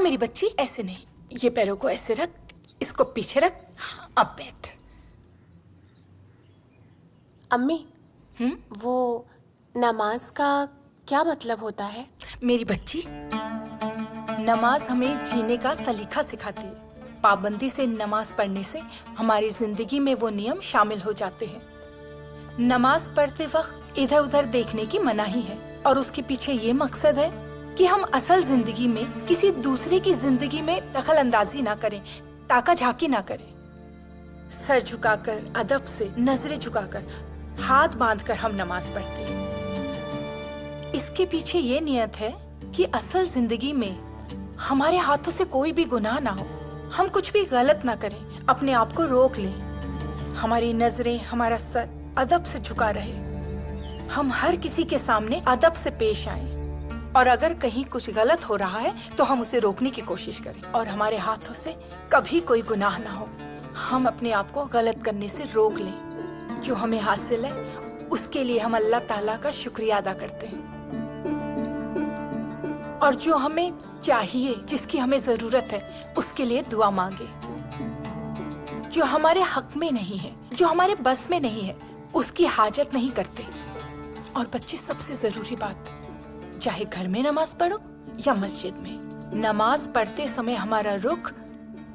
मेरी बच्ची, ऐसे नहीं, ये पैरों को ऐसे रख, इसको पीछे रख, अब बैठ। अम्मी, वो नमाज का क्या मतलब होता है? मेरी बच्ची, नमाज हमें जीने का सलीका सिखाती है। पाबंदी से नमाज पढ़ने से हमारी जिंदगी में वो नियम शामिल हो जाते हैं। नमाज पढ़ते वक्त इधर उधर देखने की मनाही है और उसके पीछे ये मकसद है कि हम असल जिंदगी में किसी दूसरे की जिंदगी में दखल अंदाजी ना करें, ताका झाकी ना करें। सर झुकाकर, अदब से, नजरें झुकाकर, हाथ बांधकर हम नमाज पढ़ते हैं। इसके पीछे ये नियत है कि असल जिंदगी में हमारे हाथों से कोई भी गुनाह ना हो, हम कुछ भी गलत ना करें, अपने आप को रोक लें, हमारी नजरें, हमारा सर अदब से झुका रहे, हम हर किसी के सामने अदब से पेश आएं और अगर कहीं कुछ गलत हो रहा है तो हम उसे रोकने की कोशिश करें और हमारे हाथों से कभी कोई गुनाह ना हो, हम अपने आप को गलत करने से रोक लें। जो हमें हासिल है उसके लिए हम अल्लाह ताला का शुक्रिया अदा करते हैं और जो हमें चाहिए, जिसकी हमें जरूरत है, उसके लिए दुआ मांगे। जो हमारे हक में नहीं है, जो हमारे बस में नहीं है, उसकी हाजत नहीं करते। और बच्चे, सबसे जरूरी बात, चाहे घर में नमाज पढ़ो या मस्जिद में, नमाज पढ़ते समय हमारा रुख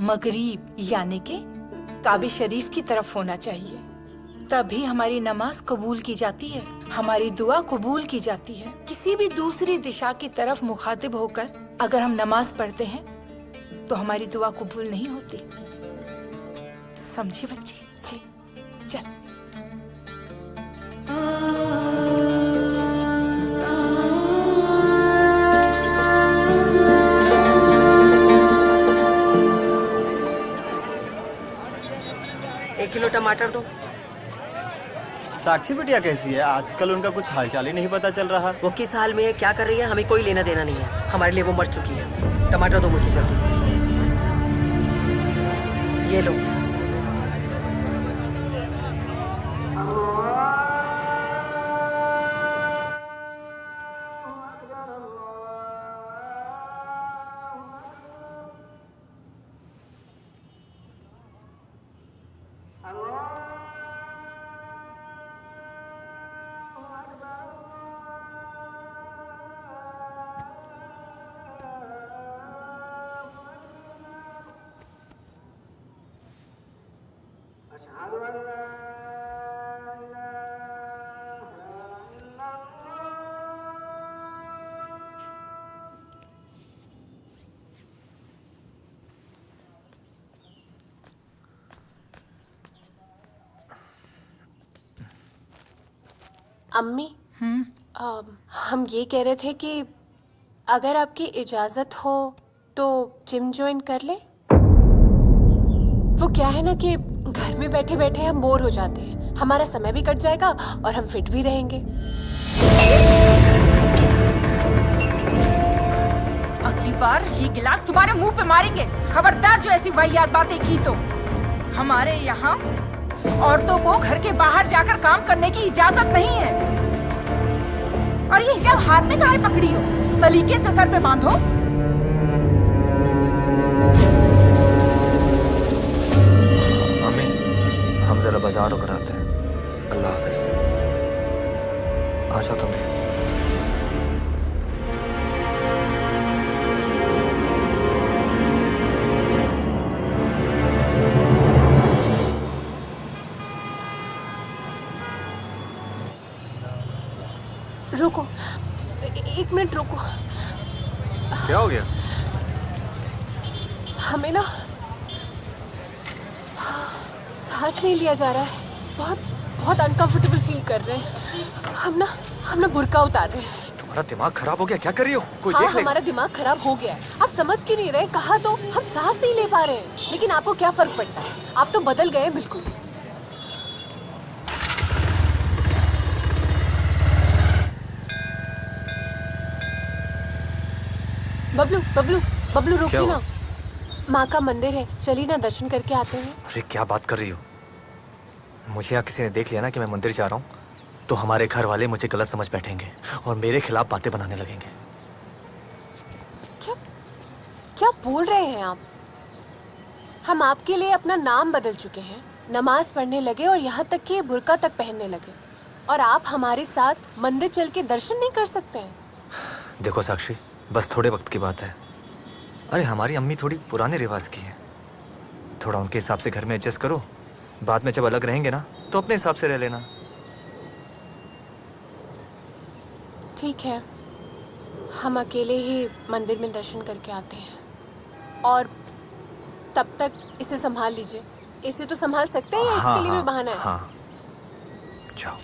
मगरिब यानी के काबे शरीफ की तरफ होना चाहिए। तभी हमारी नमाज कबूल की जाती है, हमारी दुआ कबूल की जाती है। किसी भी दूसरी दिशा की तरफ मुखातिब होकर अगर हम नमाज पढ़ते हैं तो हमारी दुआ कबूल नहीं होती। समझी बच्ची? जी। चल। एक किलो टमाटर दो। साक्षी बिटिया कैसी है? आजकल उनका कुछ हालचाल ही नहीं पता चल रहा। वो किस हाल में है, क्या कर रही है, हमें कोई लेना देना नहीं है। हमारे लिए वो मर चुकी है। टमाटर दो मुझे जल्दी से। ये लो। अम्मी, हम ये कह रहे थे कि अगर आपकी इजाजत हो तो जिम ज्वाइन कर ले। वो क्या है ना कि घर में बैठे बैठे हम बोर हो जाते हैं, हमारा समय भी कट जाएगा और हम फिट भी रहेंगे। अगली बार ये गिलास तुम्हारे मुंह पे मारेंगे, खबरदार जो ऐसी वाहियात बातें की तो। हमारे यहाँ औरतों को घर के बाहर जाकर काम करने की इजाजत नहीं है। और ये हिजाब हाथ में काहे पकड़ी हो? सलीके से सर पे बांधो। मम्मी, हम जरा बाजार होकर आते हैं। अल्लाह हाफिज। आ जाओ तुम भी। रुको, एक मिनट रुको। क्या हो गया? हमें ना सांस नहीं लिया जा रहा है, बहुत बहुत अनकंफर्टेबल फील कर रहे हैं। हम ना बुर्का उतार रहे हैं। तुम्हारा दिमाग खराब हो गया? क्या कर रही हो? कोई हाँ, देख ले। हमारा दिमाग खराब हो गया है। आप समझ क्यों नहीं रहे? कहा तो हम सांस नहीं ले पा रहे हैं, लेकिन आपको क्या फर्क पड़ता है? आप तो बदल गए बिल्कुल। बबलू बबलू बबलू रुकिए ना, माँ का मंदिर है, चलिए ना दर्शन करके आते हैं। अरे क्या बात कर रही हो? मुझे यहाँ किसी ने देख लिया ना कि मैं मंदिर जा रहा हूँ तो हमारे घर वाले मुझे गलत समझ बैठेंगे और मेरे खिलाफ बातें बनाने लगेंगे। क्या क्या बोल रहे हैं आप? हम आपके लिए अपना नाम बदल चुके हैं, नमाज पढ़ने लगे और यहाँ तक कि बुर्का तक पहनने लगे, और आप हमारे साथ मंदिर चल के दर्शन नहीं कर सकते हैं? देखो साक्षी, बस थोड़े वक्त की बात है। अरे हमारी अम्मी थोड़ी पुराने रिवाज की है, थोड़ा उनके हिसाब से घर में एडजस्ट करो। बाद में जब अलग रहेंगे ना तो अपने हिसाब से रह लेना। ठीक है, हम अकेले ही मंदिर में दर्शन करके आते हैं, और तब तक इसे संभाल लीजिए। इसे तो संभाल सकते हैं या इसके लिए भी बहाना है? हाँ, जाओ।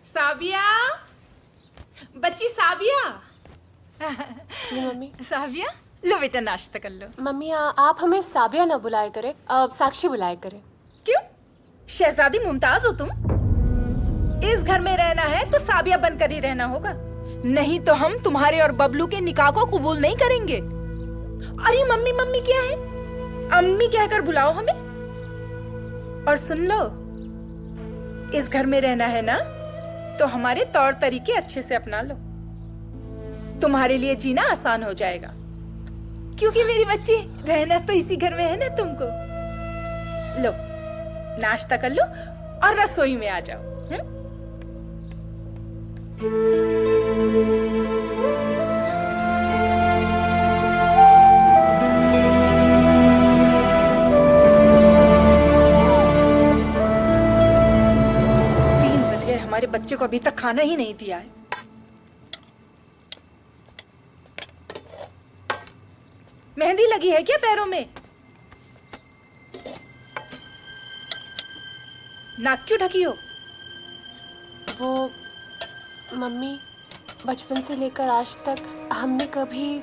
साबिया, बच्ची साबिया। जी मम्मी। साबिया, लो बेटा नाश्ता कर लो। मम्मी आप हमें साबिया ना बुलाए करें, साक्षी बुलाए करें। क्यों? शहजादी मुमताज हो तुम? इस घर में रहना है तो साबिया बनकर ही रहना होगा, नहीं तो हम तुम्हारे और बबलू के निकाह को कबूल नहीं करेंगे। अरे मम्मी मम्मी क्या है, अम्मी कहकर बुलाओ हमें। और सुन लो, इस घर में रहना है ना तो हमारे तौर तरीके अच्छे से अपना लो, तुम्हारे लिए जीना आसान हो जाएगा। क्योंकि मेरी बच्ची, रहना तो इसी घर में है ना तुमको। लो नाश्ता कर लो और रसोई में आ जाओ। हमारे बच्चे को अभी तक खाना ही नहीं दिया है। मेहंदी लगी है क्या पैरों में? नाक क्यों ढकी हो? वो मम्मी, बचपन से लेकर आज तक हमने कभी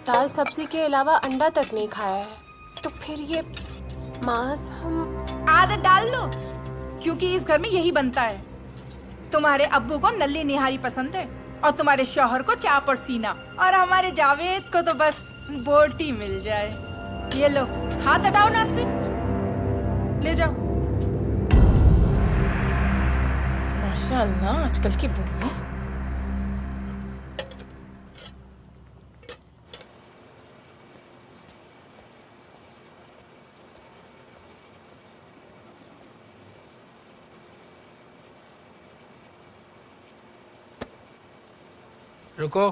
दाल सब्जी के अलावा अंडा तक नहीं खाया है, तो फिर ये मांस हम आदत डाल लो, क्योंकि इस घर में यही बनता है। तुम्हारे अब्बू को नल्ली निहारी पसंद है और तुम्हारे शौहर को चाप और सीना, और हमारे जावेद को तो बस बोटी मिल जाए। ये लो, हाथ हटाओ नाक से, ले जाओ। माशाअल्लाह आजकल की बहू। रुको,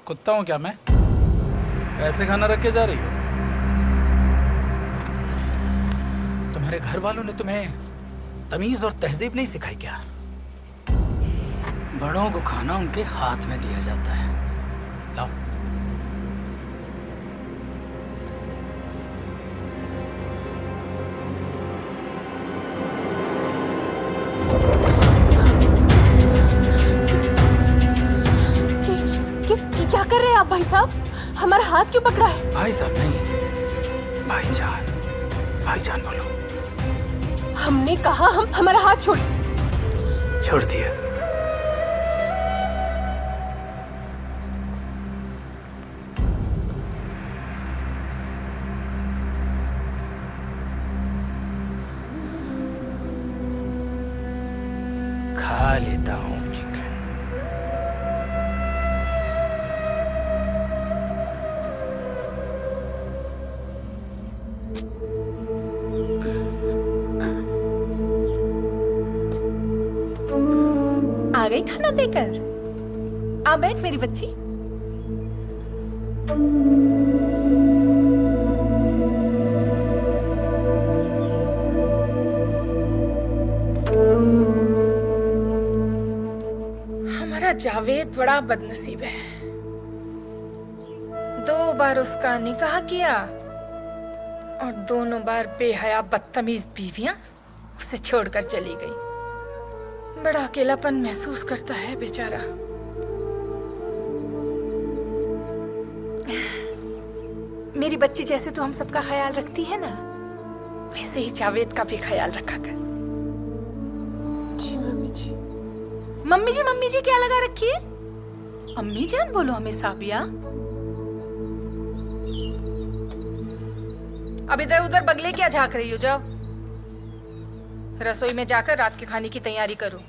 कुत्ता हूं क्या मैं? ऐसे खाना रख के जा रही हो? तुम्हारे घर वालों ने तुम्हें तमीज और तहजीब नहीं सिखाई क्या? बड़ों को खाना उनके हाथ में दिया जाता है। लाओ। क्या कर रहे हैं आप भाई साहब? हमारा हाथ क्यों पकड़ा है? भाई साहब नहीं, भाईजान, भाईजान बोलो। हमने कहा हम हमारा हाथ छोड़ दिया। खा लेता हूँ चिकन। आ गई खाना देकर? आ बैठ मेरी बच्ची। हमारा जावेद बड़ा बदनसीब है। 2 बार उसका निकाह किया और दोनों बार बेहया बदतमीज बीवियां उसे छोड़कर चली गई। बड़ा अकेलापन महसूस करता है बेचारा। मेरी बच्ची जैसे तो हम सबका ख्याल रखती है ना, वैसे ही जावेद का भी ख्याल रखा कर। जी मम्मी जी। मम्मी जी क्या लगा रखी है? अम्मी जान बोलो हमें साबिया। अब इधर उधर बगले क्या झांक रही हो? जाओ रसोई में जाकर रात के खाने की तैयारी करो।